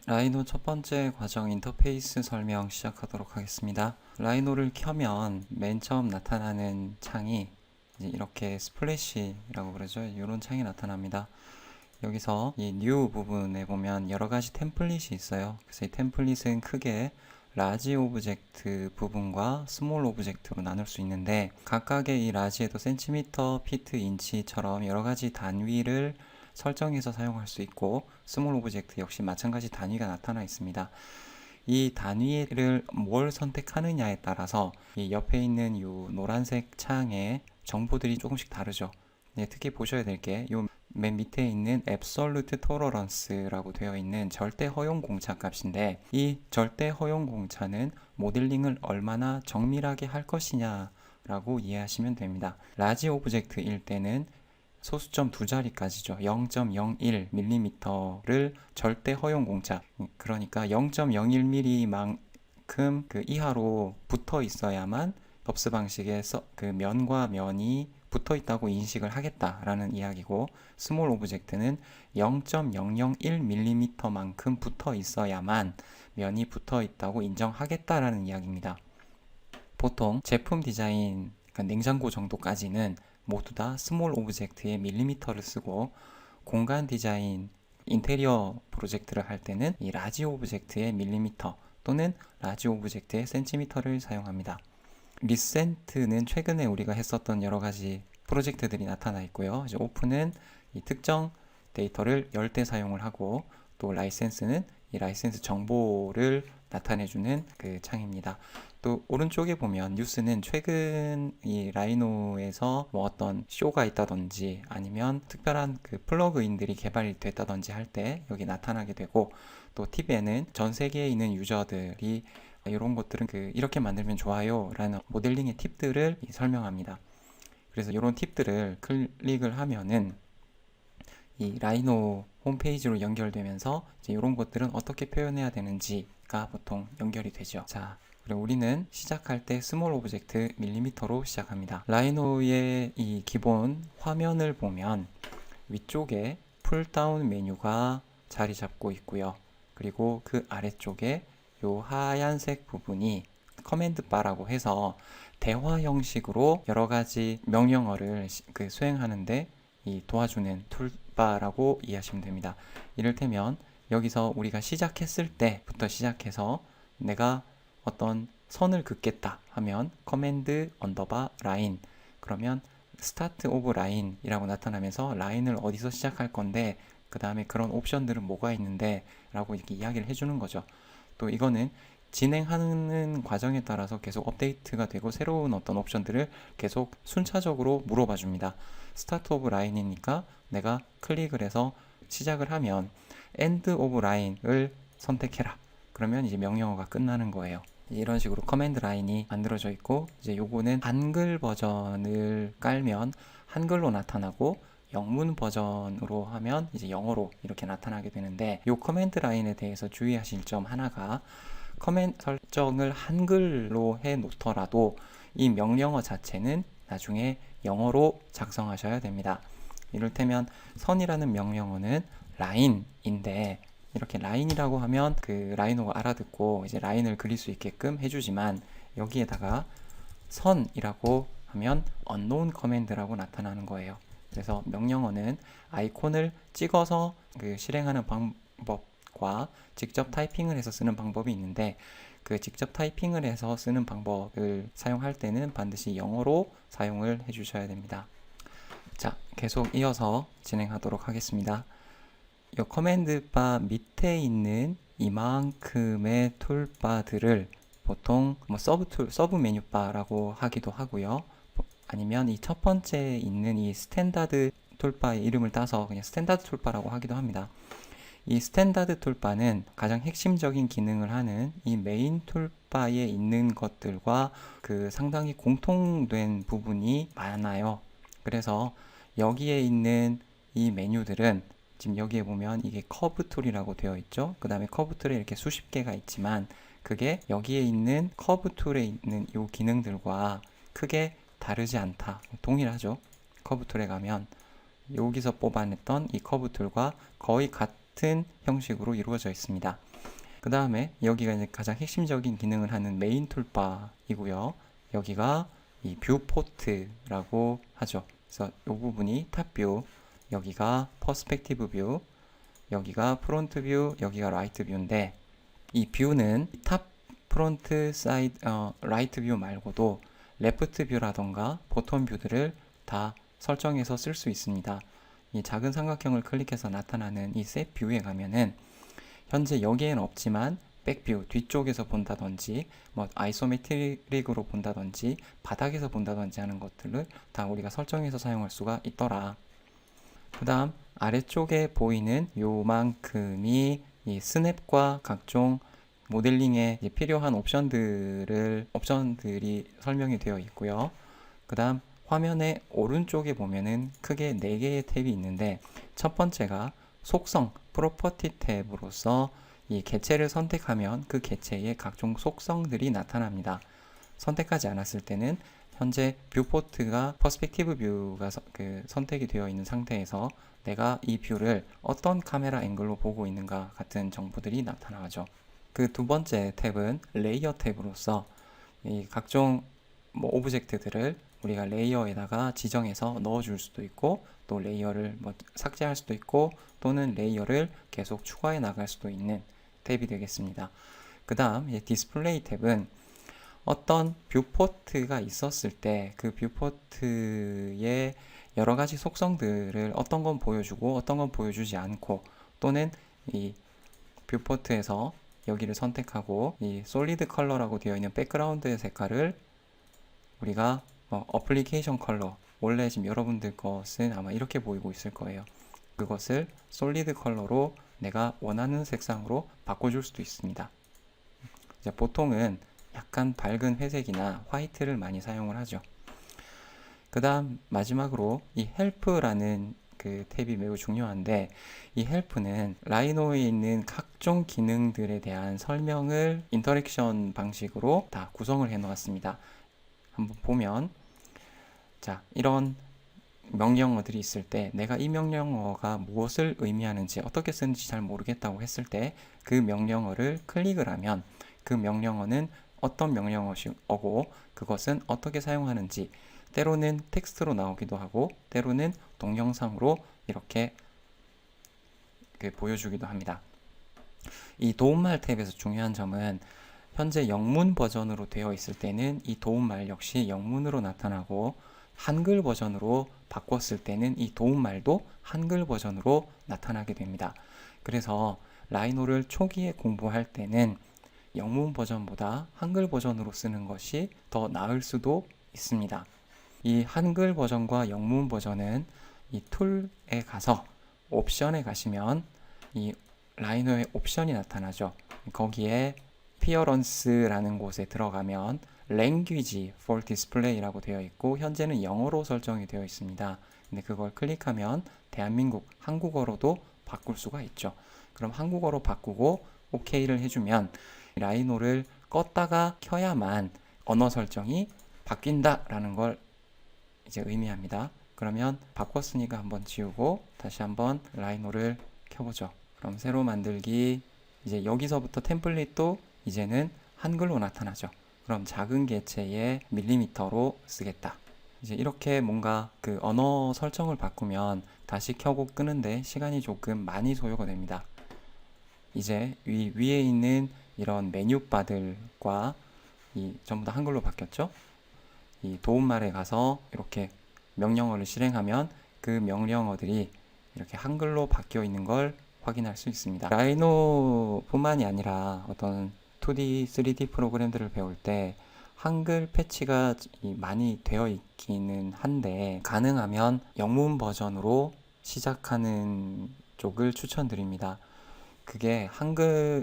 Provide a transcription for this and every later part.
라이노 첫 번째 과정 인터페이스 설명 시작하도록 하겠습니다. 라이노를 켜면 맨 처음 나타나는 창이 이제 이렇게 스플래시라고 그러죠. 이런 창이 나타납니다. 여기서 이 new 부분에 보면 여러 가지 템플릿이 있어요. 그래서 이 템플릿은 크게 라지 오브젝트 부분과 스몰 오브젝트로 나눌 수 있는데, 각각의 이 라지에도 센티미터, 피트, 인치처럼 여러 가지 단위를 설정해서 사용할 수 있고, 스몰 오브젝트 역시 마찬가지 단위가 나타나 있습니다. 이 단위를 뭘 선택하느냐에 따라서 이 옆에 있는 이 노란색 창의 정보들이 조금씩 다르죠. 네, 특히 보셔야 될 게 이 맨 밑에 있는 Absolute Tolerance라고 되어 있는 절대 허용 공차 값인데, 이 절대 허용 공차는 모델링을 얼마나 정밀하게 할 것이냐라고 이해하시면 됩니다. 라지 오브젝트일 때는 소수점 두 자리까지죠. 0.01mm를 절대 허용 공차, 그러니까 0.01mm만큼 그 이하로 붙어 있어야만 덥스 방식의 그 면과 면이 붙어 있다고 인식을 하겠다라는 이야기고, 스몰 오브젝트는 0.001mm만큼 붙어 있어야만 면이 붙어 있다고 인정하겠다라는 이야기입니다. 보통 제품 디자인, 그러니까 냉장고 정도까지는 모두 다 스몰 오브젝트의 밀리미터를 쓰고, 공간 디자인, 인테리어 프로젝트를 할 때는 이 라지 오브젝트의 밀리미터 또는 라지 오브젝트의 센티미터를 사용합니다. 리센트는 최근에 우리가 했었던 여러 가지 프로젝트들이 나타나 있고요. 이제 오픈은 이 특정 데이터를 열 때 사용을 하고, 또 라이센스는 이 라이센스 정보를 나타내주는 그 창입니다. 또 오른쪽에 보면 뉴스는 최근 이 라이노에서 뭐 어떤 쇼가 있다든지 아니면 특별한 그 플러그인들이 개발이 됐다든지 할 때 여기 나타나게 되고, 또 팁에는 전 세계에 있는 유저들이 이런 것들은 이렇게 만들면 좋아요 라는 모델링의 팁들을 설명합니다. 그래서 이런 팁들을 클릭을 하면은 이 라이노 홈페이지로 연결되면서 이제 이런 것들은 어떻게 표현해야 되는지가 보통 연결이 되죠. 자, 그리고 우리는 시작할 때 스몰 오브젝트 밀리미터로 시작합니다. 라이노의 이 기본 화면을 보면 위쪽에 풀다운 메뉴가 자리 잡고 있고요. 그리고 그 아래쪽에 요 하얀색 부분이 커맨드 바라고 해서 대화 형식으로 여러 가지 명령어를 수행하는데 이 도와주는 툴바라고 이해하시면 됩니다. 이를테면 여기서 우리가 시작했을 때부터 시작해서 내가 어떤 선을 긋겠다 하면 커맨드 언더바 라인, 그러면 스타트 오브 라인 이라고 나타나면서 라인을 어디서 시작할 건데 그 다음에 그런 옵션들은 뭐가 있는데 라고 이렇게 이야기를 해주는 거죠. 또 이거는 진행하는 과정에 따라서 계속 업데이트가 되고 새로운 어떤 옵션들을 계속 순차적으로 물어봐 줍니다. 스타트 오브 라인이니까 내가 클릭을 해서 시작을 하면 엔드 오브 라인을 선택해라. 그러면 이제 명령어가 끝나는 거예요. 이런 식으로 커맨드 라인이 만들어져 있고, 이제 요거는 한글 버전을 깔면 한글로 나타나고, 영문 버전으로 하면 이제 영어로 이렇게 나타나게 되는데, 요 커맨드 라인에 대해서 주의하실 점 하나가, 커맨드 설정을 한글로 해 놓더라도 이 명령어 자체는 나중에 영어로 작성하셔야 됩니다. 이를테면 선이라는 명령어는 라인인데, 이렇게 라인이라고 하면 그 라이노가 알아듣고 이제 라인을 그릴 수 있게끔 해주지만, 여기에다가 선이라고 하면 unknown command라고 나타나는 거예요. 그래서 명령어는 아이콘을 찍어서 실행하는 방법과 직접 타이핑을 해서 쓰는 방법이 있는데, 그 직접 타이핑을 해서 쓰는 방법을 사용할 때는 반드시 영어로 사용을 해 주셔야 됩니다. 자, 계속 이어서 진행하도록 하겠습니다. 이 커맨드 바 밑에 있는 이만큼의 툴바들을 보통 서브 메뉴 바라고 하기도 하고요. 아니면 이 첫 번째 있는 이 스탠다드 툴바의 이름을 따서 그냥 스탠다드 툴바라고 하기도 합니다. 이 스탠다드 툴바는 가장 핵심적인 기능을 하는 이 메인 툴바에 있는 것들과 상당히 공통된 부분이 많아요. 그래서 여기에 있는 이 메뉴들은 지금 여기에 보면 이게 커브 툴이라고 되어 있죠. 그 다음에 커브 툴에 이렇게 수십 개가 있지만, 그게 여기에 있는 커브 툴에 있는 이 기능들과 크게 다르지 않다. 동일하죠. 커브 툴에 가면 여기서 뽑아냈던 이 커브 툴과 거의 같은 형식으로 이루어져 있습니다. 그 다음에 여기가 이제 가장 핵심적인 기능을 하는 메인 툴바이고요. 여기가 이 뷰포트라고 하죠. 그래서 이 부분이 탑뷰, 여기가 퍼스펙티브 뷰, 여기가 프론트 뷰, 여기가 라이트 뷰인데, 이 뷰는 탑, 프론트, 사이드, 라이트 뷰 말고도 레프트 뷰라던가 보텀 뷰들을 다 설정해서 쓸 수 있습니다. 이 작은 삼각형을 클릭해서 나타나는 이 셋 뷰에 가면은 현재 여기에는 없지만 백뷰 뒤쪽에서 본다든지 뭐 아이소메트릭으로 본다든지 바닥에서 본다든지 하는 것들을 다 우리가 설정해서 사용할 수가 있더라. 그 다음 아래쪽에 보이는 요만큼이 이 스냅과 각종 모델링에 필요한 옵션들이 설명이 되어 있고요. 그 다음 화면의 오른쪽에 보면은 크게 4개의 탭이 있는데, 첫 번째가 속성, 프로퍼티 탭으로서 이 개체를 선택하면 그 개체의 각종 속성들이 나타납니다. 선택하지 않았을 때는 현재 뷰포트가 퍼스펙티브 뷰가 선택이 되어 있는 상태에서 내가 이 뷰를 어떤 카메라 앵글로 보고 있는가 같은 정보들이 나타나죠. 그 두 번째 탭은 레이어 탭으로서 이 각종 오브젝트들을 우리가 레이어에다가 지정해서 넣어줄 수도 있고, 또 레이어를 삭제할 수도 있고, 또는 레이어를 계속 추가해 나갈 수도 있는 탭이 되겠습니다. 그 다음 디스플레이 탭은 어떤 뷰포트가 있었을 때 그 뷰포트의 여러 가지 속성들을 어떤 건 보여주고 어떤 건 보여주지 않고, 또는 이 뷰포트에서 여기를 선택하고 이 솔리드 컬러라고 되어 있는 백그라운드의 색깔을 우리가 어플리케이션 컬러, 원래 지금 여러분들 것은 아마 이렇게 보이고 있을 거예요. 그것을 솔리드 컬러로 내가 원하는 색상으로 바꿔줄 수도 있습니다. 이제 보통은 약간 밝은 회색이나 화이트를 많이 사용을 하죠. 그 다음 마지막으로 이 헬프라는 그 탭이 매우 중요한데, 이 헬프는 라이노에 있는 각종 기능들에 대한 설명을 인터랙션 방식으로 다 구성을 해 놓았습니다. 한번 보면, 자, 이런 명령어들이 있을 때 내가 이 명령어가 무엇을 의미하는지 어떻게 쓰는지 잘 모르겠다고 했을 때 그 명령어를 클릭을 하면 그 명령어는 어떤 명령어고 그것은 어떻게 사용하는지 때로는 텍스트로 나오기도 하고 때로는 동영상으로 이렇게 보여주기도 합니다. 이 도움말 탭에서 중요한 점은 현재 영문 버전으로 되어 있을 때는 이 도움말 역시 영문으로 나타나고, 한글 버전으로 바꿨을 때는 이 도움말도 한글 버전으로 나타나게 됩니다. 그래서 라이노를 초기에 공부할 때는 영문 버전보다 한글 버전으로 쓰는 것이 더 나을 수도 있습니다. 이 한글 버전과 영문 버전은 이 툴에 가서 옵션에 가시면 이 라이노의 옵션이 나타나죠. 거기에 appearance라는 곳에 들어가면 language for display라고 되어 있고, 현재는 영어로 설정이 되어 있습니다. 근데 그걸 클릭하면 대한민국 한국어로도 바꿀 수가 있죠. 그럼 한국어로 바꾸고 OK를 해주면 라이노를 껐다가 켜야만 언어 설정이 바뀐다라는 걸 이제 의미합니다. 그러면 바꿨으니까 한번 지우고 다시 한번 라이노를 켜보죠. 그럼 새로 만들기, 이제 여기서부터 템플릿도 이제는 한글로 나타나죠. 그럼 작은 개체의 밀리미터로 쓰겠다. 이제 이렇게 뭔가 그 언어 설정을 바꾸면 다시 켜고 끄는데 시간이 조금 많이 소요가 됩니다. 이제 위에 있는 이런 메뉴바들과 전부 다 한글로 바뀌었죠. 이 도움말에 가서 이렇게 명령어를 실행하면 그 명령어들이 이렇게 한글로 바뀌어 있는 걸 확인할 수 있습니다. 라이노 뿐만이 아니라 어떤 2D, 3D 프로그램들을 배울 때 한글 패치가 많이 되어 있기는 한데, 가능하면 영문 버전으로 시작하는 쪽을 추천드립니다. 그게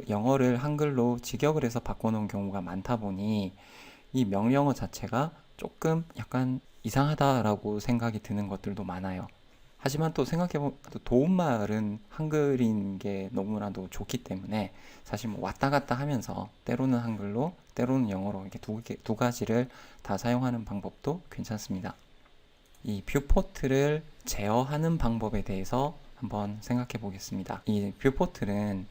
영어를 한글로 직역을 해서 바꿔놓은 경우가 많다 보니 이 명령어 자체가 조금 약간 이상하다라고 생각이 드는 것들도 많아요. 하지만 또 생각해보면 도움말은 한글인 게 너무나도 좋기 때문에 사실 왔다 갔다 하면서 때로는 한글로 때로는 영어로 이렇게 두 가지를 다 사용하는 방법도 괜찮습니다. 이 뷰포트를 제어하는 방법에 대해서 한번 생각해 보겠습니다. 이 뷰포트는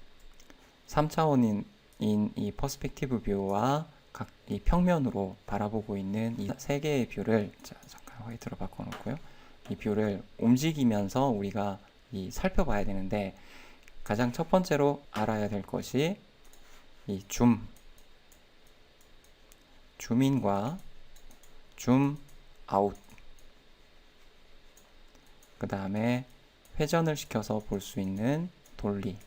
3차원인 이 퍼스펙티브 뷰와 각 이 평면으로 바라보고 있는 이 세 개의 뷰를 잠깐 화이트로 바꿔 놓고요. 이 뷰를 움직이면서 우리가 살펴봐야 되는데, 가장 첫 번째로 알아야 될 것이 이 줌인과 줌아웃, 그 다음에 회전을 시켜서 볼 수 있는 돌리,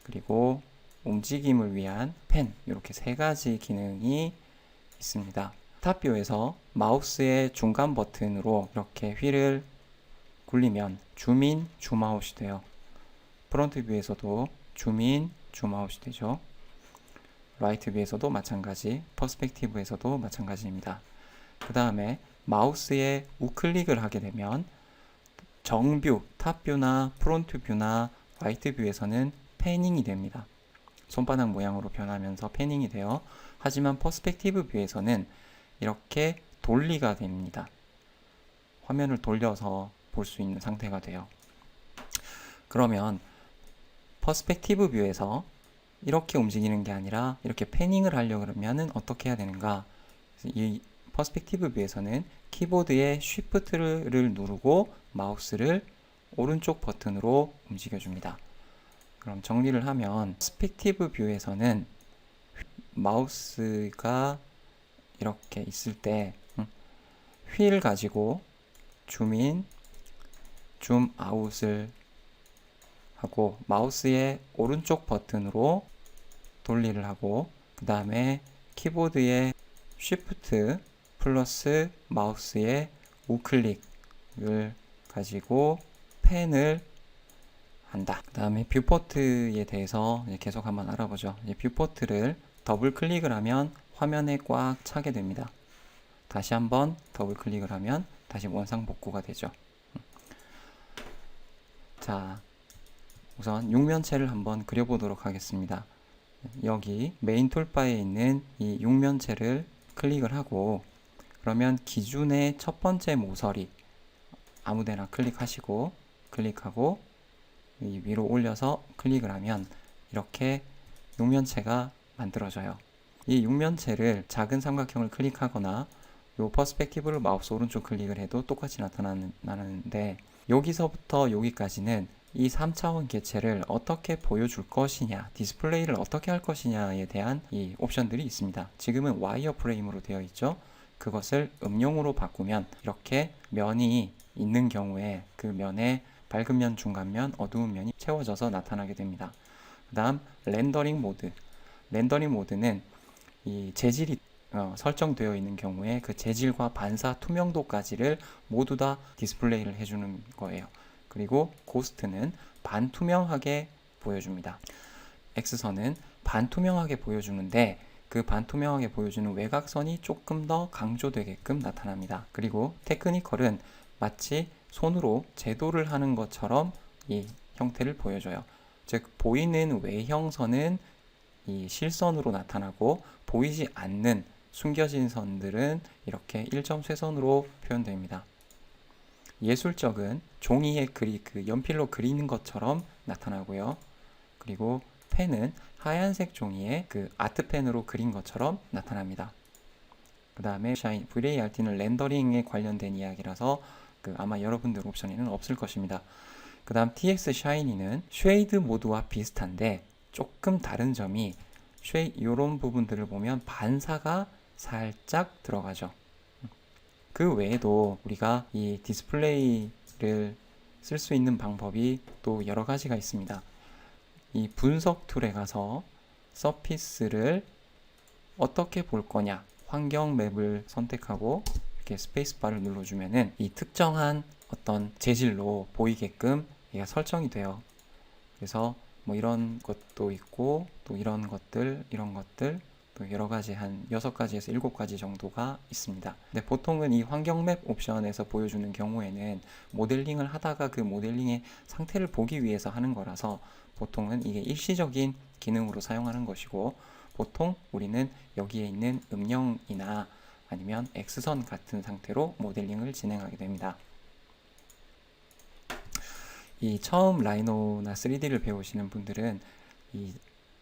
그리고 움직임을 위한 펜, 이렇게 세 가지 기능이 있습니다. 탑뷰에서 마우스의 중간 버튼으로 이렇게 휠을 굴리면 줌인, 줌아웃이 돼요. 프론트 뷰에서도 줌인, 줌아웃이 되죠. 라이트 뷰에서도 마찬가지, 퍼스펙티브에서도 마찬가지입니다. 그 다음에 마우스에 우클릭을 하게 되면 정뷰, 탑뷰나 프론트 뷰나 라이트 뷰에서는 패닝이 됩니다. 손바닥 모양으로 변하면서 패닝이 돼요. 하지만 퍼스펙티브 뷰에서는 이렇게 돌리가 됩니다. 화면을 돌려서 볼 수 있는 상태가 돼요. 그러면 퍼스펙티브 뷰에서 이렇게 움직이는 게 아니라 이렇게 패닝을 하려고 그러면 어떻게 해야 되는가? 이 퍼스펙티브 뷰에서는 키보드의 쉬프트를 누르고 마우스를 오른쪽 버튼으로 움직여줍니다. 그럼 정리를 하면 퍼스펙티브 뷰에서는 마우스가 이렇게 있을 때 휠 가지고 줌인, 줌아웃을 하고 마우스의 오른쪽 버튼으로 돌리를 하고, 그 다음에 키보드의 쉬프트 플러스 마우스의 우클릭을 가지고 펜을 한다. 그 다음에 뷰포트에 대해서 계속 한번 알아보죠. 뷰포트를 더블 클릭을 하면 화면에 꽉 차게 됩니다. 다시 한번 더블 클릭을 하면 다시 원상 복구가 되죠. 자, 우선 육면체를 한번 그려보도록 하겠습니다. 여기 메인 툴바에 있는 이 육면체를 클릭을 하고, 그러면 기준의 첫 번째 모서리 아무데나 클릭하시고 클릭하고 위로 올려서 클릭을 하면 이렇게 육면체가 만들어져요. 이 육면체를 작은 삼각형을 클릭하거나 요 퍼스펙티브를 마우스 오른쪽 클릭을 해도 똑같이 나타나는데, 여기서부터 여기까지는 이 3차원 개체를 어떻게 보여줄 것이냐, 디스플레이를 어떻게 할 것이냐에 대한 이 옵션들이 있습니다. 지금은 와이어 프레임으로 되어 있죠. 그것을 음용으로 바꾸면 이렇게 면이 있는 경우에 그 면에 밝은 면, 중간 면, 어두운 면이 채워져서 나타나게 됩니다. 그 다음 렌더링 모드. 렌더링 모드는 이 재질이 설정되어 있는 경우에 그 재질과 반사 투명도까지를 모두 다 디스플레이를 해주는 거예요. 그리고 고스트는 반투명하게 보여줍니다. X선은 반투명하게 보여주는데 그 반투명하게 보여주는 외곽선이 조금 더 강조되게끔 나타납니다. 그리고 테크니컬은 마치 손으로 제도를 하는 것처럼 이 형태를 보여줘요. 즉 보이는 외형선은 이 실선으로 나타나고, 보이지 않는 숨겨진 선들은 이렇게 일점 쇠선으로 표현됩니다. 예술적은 종이에 그 연필로 그리는 것처럼 나타나고요. 그리고 펜은 하얀색 종이에 그 아트펜으로 그린 것처럼 나타납니다. 그 다음에 VRT는 렌더링에 관련된 이야기라서 아마 여러분들 옵션에는 없을 것입니다. 그 다음 TX 샤이니는 쉐이드 모드와 비슷한데 조금 다른 점이 이런 부분들을 보면 반사가 살짝 들어가죠. 그 외에도 우리가 이 디스플레이를 쓸 수 있는 방법이 또 여러 가지가 있습니다. 이 분석 툴에 가서 서피스를 어떻게 볼 거냐, 환경 맵을 선택하고 이렇게 스페이스바를 눌러주면은 이 특정한 어떤 재질로 보이게끔 얘가 설정이 돼요. 그래서 뭐 이런 것도 있고 또 이런 것들 또 여러 가지 한 6가지에서 7가지 정도가 있습니다. 근데 보통은 이 환경 맵 옵션에서 보여주는 경우에는 모델링을 하다가 그 모델링의 상태를 보기 위해서 하는 거라서 보통은 이게 일시적인 기능으로 사용하는 것이고, 보통 우리는 여기에 있는 음영이나 아니면 X선 같은 상태로 모델링을 진행하게 됩니다. 이 처음 라이노나 3D를 배우시는 분들은 이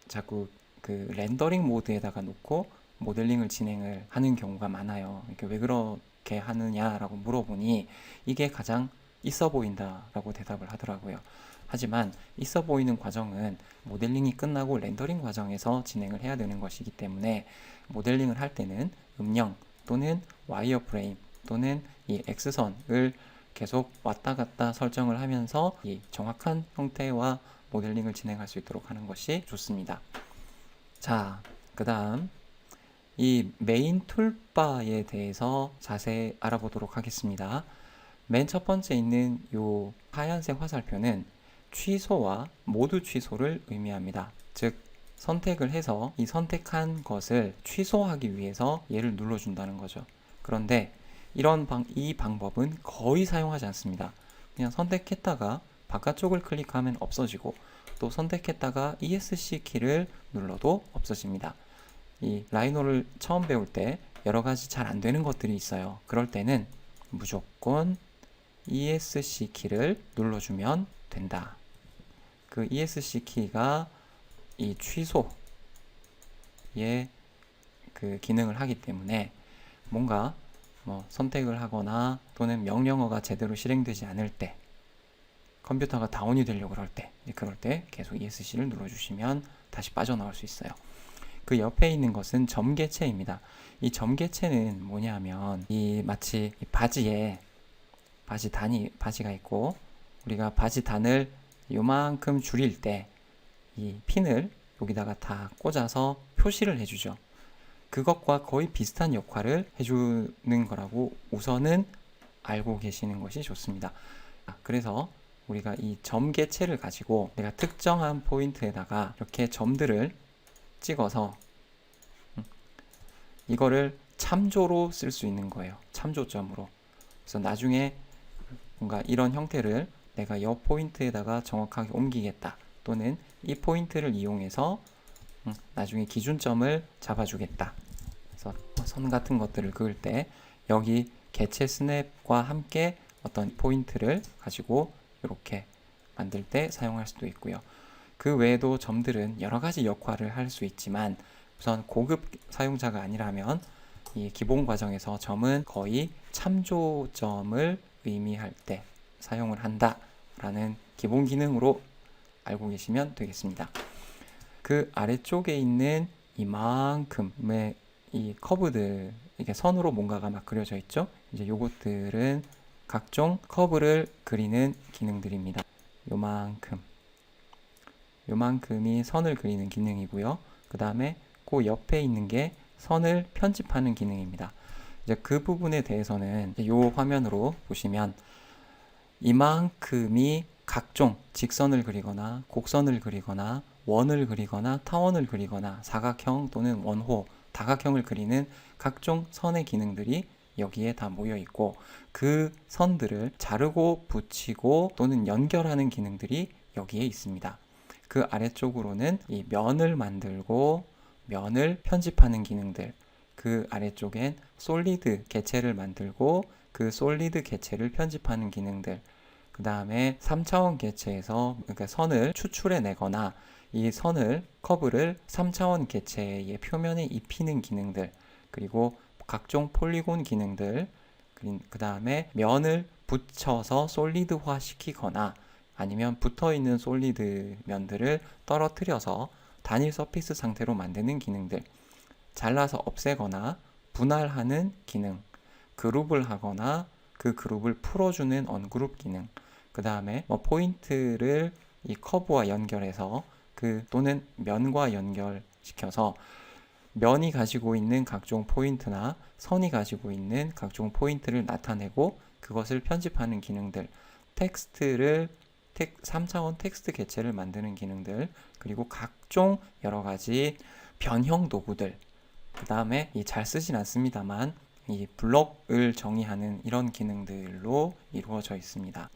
자꾸 그 렌더링 모드에다가 놓고 모델링을 진행을 하는 경우가 많아요. 이렇게 왜 그렇게 하느냐라고 물어보니 이게 가장 있어 보인다라고 대답을 하더라고요. 하지만 있어 보이는 과정은 모델링이 끝나고 렌더링 과정에서 진행을 해야 되는 것이기 때문에 모델링을 할 때는 음영 또는 와이어프레임 또는 이 X선을 계속 왔다 갔다 설정을 하면서 이 정확한 형태와 모델링을 진행할 수 있도록 하는 것이 좋습니다. 자, 그 다음 이 메인 툴바에 대해서 자세히 알아보도록 하겠습니다. 맨 첫 번째 있는 이 하얀색 화살표는 취소와 모두 취소를 의미합니다. 즉 선택을 해서 이 선택한 것을 취소하기 위해서 얘를 눌러준다는 거죠. 그런데 이 방법은 거의 사용하지 않습니다. 그냥 선택했다가 바깥쪽을 클릭하면 없어지고 또 선택했다가 ESC 키를 눌러도 없어집니다. 이 라이노를 처음 배울 때 여러 가지 잘 안 되는 것들이 있어요. 그럴 때는 무조건 ESC 키를 눌러주면 된다. 그 ESC 키가 이 취소의 그 기능을 하기 때문에 뭔가 선택을 하거나 또는 명령어가 제대로 실행되지 않을 때 컴퓨터가 다운이 되려고 그럴 때 계속 ESC를 눌러주시면 다시 빠져나올 수 있어요. 그 옆에 있는 것은 점개체입니다. 이 점개체는 뭐냐면 이 마치 이 바지에 바지가 있고 우리가 바지 단을 요만큼 줄일 때 이 핀을 여기다가 다 꽂아서 표시를 해주죠. 그것과 거의 비슷한 역할을 해주는 거라고 우선은 알고 계시는 것이 좋습니다. 그래서 우리가 이 점개체를 가지고 내가 특정한 포인트에다가 이렇게 점들을 찍어서 이거를 참조로 쓸 수 있는 거예요. 참조점으로. 그래서 나중에 뭔가 이런 형태를 내가 이 포인트에다가 정확하게 옮기겠다. 또는 이 포인트를 이용해서 나중에 기준점을 잡아주겠다. 그래서 선 같은 것들을 그을 때 여기 개체 스냅과 함께 어떤 포인트를 가지고 이렇게 만들 때 사용할 수도 있고요. 그 외에도 점들은 여러 가지 역할을 할 수 있지만 우선 고급 사용자가 아니라면 이 기본 과정에서 점은 거의 참조점을 의미할 때 사용을 한다라는 기본 기능으로 알고 계시면 되겠습니다. 그 아래쪽에 있는 이만큼의 이 커브들, 이게 선으로 뭔가가 막 그려져 있죠? 이제 요것들은 각종 커브를 그리는 기능들입니다. 요만큼이 선을 그리는 기능이고요. 그 다음에 그 옆에 있는 게 선을 편집하는 기능입니다. 이제 그 부분에 대해서는 이 화면으로 보시면 이만큼이 각종 직선을 그리거나 곡선을 그리거나 원을 그리거나 타원을 그리거나 사각형 또는 원호, 다각형을 그리는 각종 선의 기능들이 여기에 다 모여 있고 그 선들을 자르고 붙이고 또는 연결하는 기능들이 여기에 있습니다. 그 아래쪽으로는 이 면을 만들고 면을 편집하는 기능들, 그 아래쪽엔 솔리드 개체를 만들고 그 솔리드 개체를 편집하는 기능들, 그 다음에 3차원 개체에서 그러니까 선을 추출해 내거나 이 커브를 3차원 개체의 표면에 입히는 기능들, 그리고 각종 폴리곤 기능들, 그 다음에 면을 붙여서 솔리드화 시키거나 아니면 붙어 있는 솔리드 면들을 떨어뜨려서 단일 서피스 상태로 만드는 기능들, 잘라서 없애거나 분할하는 기능, 그룹을 하거나 그 그룹을 풀어주는 언그룹 기능, 그 다음에 포인트를 이 커브와 연결해서 또는 면과 연결시켜서 면이 가지고 있는 각종 포인트나 선이 가지고 있는 각종 포인트를 나타내고 그것을 편집하는 기능들, 3차원 텍스트 개체를 만드는 기능들, 그리고 각종 여러 가지 변형 도구들, 그 다음에 잘 쓰진 않습니다만 이 블럭을 정의하는 이런 기능들로 이루어져 있습니다.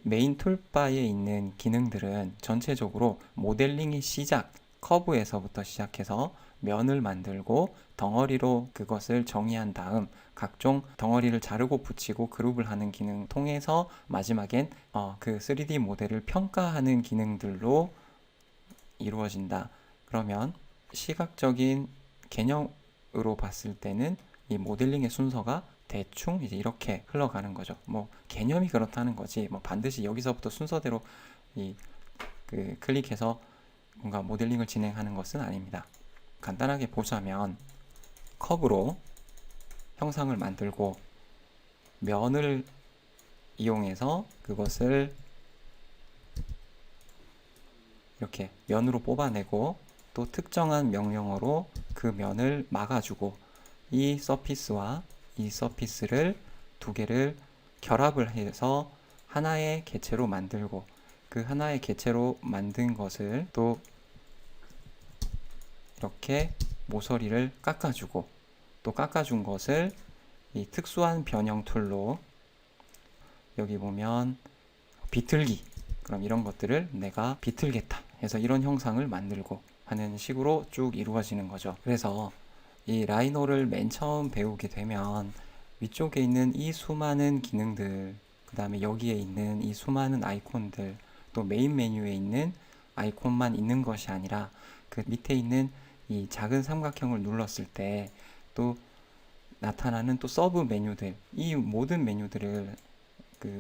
메인 툴바에 있는 기능들은 전체적으로 모델링의 시작, 커브에서부터 시작해서 면을 만들고 덩어리로 그것을 정의한 다음 각종 덩어리를 자르고 붙이고 그룹을 하는 기능 통해서 마지막엔 그 3D 모델을 평가하는 기능들로 이루어진다. 그러면 시각적인 개념으로 봤을 때는 이 모델링의 순서가 대충 이제 이렇게 흘러가는 거죠. 뭐 개념이 그렇다는 거지. 뭐 반드시 여기서부터 순서대로 클릭해서 뭔가 모델링을 진행하는 것은 아닙니다. 간단하게 보자면 커브로 형상을 만들고 면을 이용해서 그것을 이렇게 면으로 뽑아내고 또 특정한 명령어로 그 면을 막아주고 이 서피스와 이 서피스를 두 개를 결합을 해서 하나의 개체로 만들고 그 하나의 개체로 만든 것을 또 이렇게 모서리를 깎아주고 또 깎아준 것을 이 특수한 변형 툴로 여기 보면 비틀기, 그럼 이런 것들을 내가 비틀겠다 해서 이런 형상을 만들고 하는 식으로 쭉 이루어지는 거죠. 그래서 이 라이노를 맨 처음 배우게 되면 위쪽에 있는 이 수많은 기능들, 그 다음에 여기에 있는 이 수많은 아이콘들, 또 메인 메뉴에 있는 아이콘만 있는 것이 아니라 그 밑에 있는 이 작은 삼각형을 눌렀을 때 또 나타나는 또 서브 메뉴들, 이 모든 메뉴들을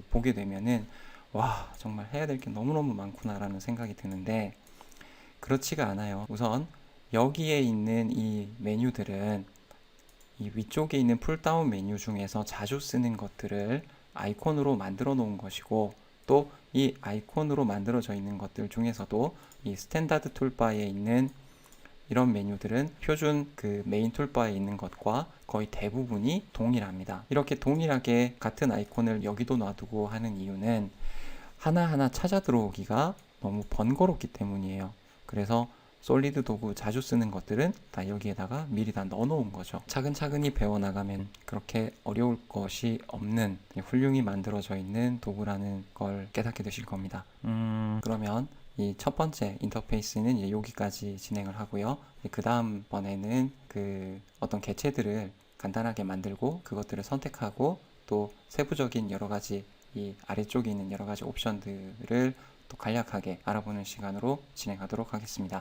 보게 되면은 와, 정말 해야 될 게 너무너무 많구나라는 생각이 드는데 그렇지가 않아요. 우선 여기에 있는 이 메뉴들은 이 위쪽에 있는 풀다운 메뉴 중에서 자주 쓰는 것들을 아이콘으로 만들어 놓은 것이고 또 이 아이콘으로 만들어져 있는 것들 중에서도 이 스탠다드 툴바에 있는 이런 메뉴들은 표준 메인 툴바에 있는 것과 거의 대부분이 동일합니다. 이렇게 동일하게 같은 아이콘을 여기도 놔두고 하는 이유는 하나하나 찾아 들어오기가 너무 번거롭기 때문이에요. 그래서 솔리드 도구 자주 쓰는 것들은 다 여기에다가 미리 다 넣어 놓은 거죠. 차근차근히 배워나가면 그렇게 어려울 것이 없는 훌륭히 만들어져 있는 도구라는 걸 깨닫게 되실 겁니다. 그러면 이 첫 번째 인터페이스는 이제 여기까지 진행을 하고요. 그 다음 번에는 어떤 개체들을 간단하게 만들고 그것들을 선택하고 또 세부적인 여러 가지 이 아래쪽에 있는 여러 가지 옵션들을 또 간략하게 알아보는 시간으로 진행하도록 하겠습니다.